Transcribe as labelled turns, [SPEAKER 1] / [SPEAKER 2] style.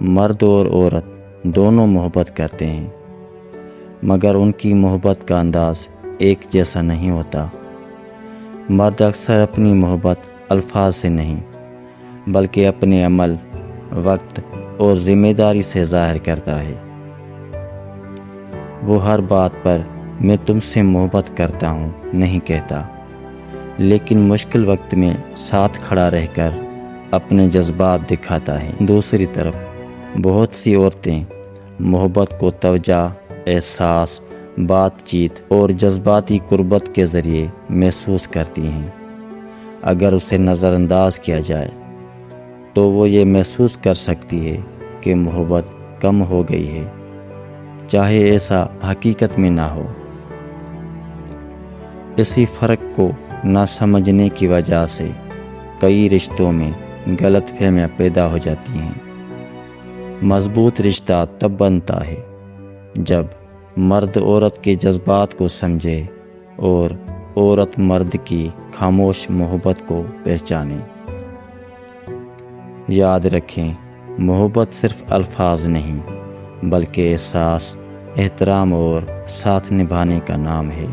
[SPEAKER 1] مرد اور عورت دونوں محبت کرتے ہیں، مگر ان کی محبت کا انداز ایک جیسا نہیں ہوتا۔ مرد اکثر اپنی محبت الفاظ سے نہیں بلکہ اپنے عمل، وقت اور ذمہ داری سے ظاہر کرتا ہے۔ وہ ہر بات پر میں تم سے محبت کرتا ہوں نہیں کہتا، لیکن مشکل وقت میں ساتھ کھڑا رہ کر اپنے جذبات دکھاتا ہے۔ دوسری طرف بہت سی عورتیں محبت کو توجہ، احساس، بات چیت اور جذباتی قربت کے ذریعے محسوس کرتی ہیں۔ اگر اسے نظر انداز کیا جائے تو وہ یہ محسوس کر سکتی ہے کہ محبت کم ہو گئی ہے، چاہے ایسا حقیقت میں نہ ہو۔ اسی فرق کو نہ سمجھنے کی وجہ سے کئی رشتوں میں غلط فہمیاں پیدا ہو جاتی ہیں۔ مضبوط رشتہ تب بنتا ہے جب مرد عورت کے جذبات کو سمجھے اور عورت مرد کی خاموش محبت کو پہچانے۔ یاد رکھیں، محبت صرف الفاظ نہیں بلکہ احساس، احترام اور ساتھ نبھانے کا نام ہے۔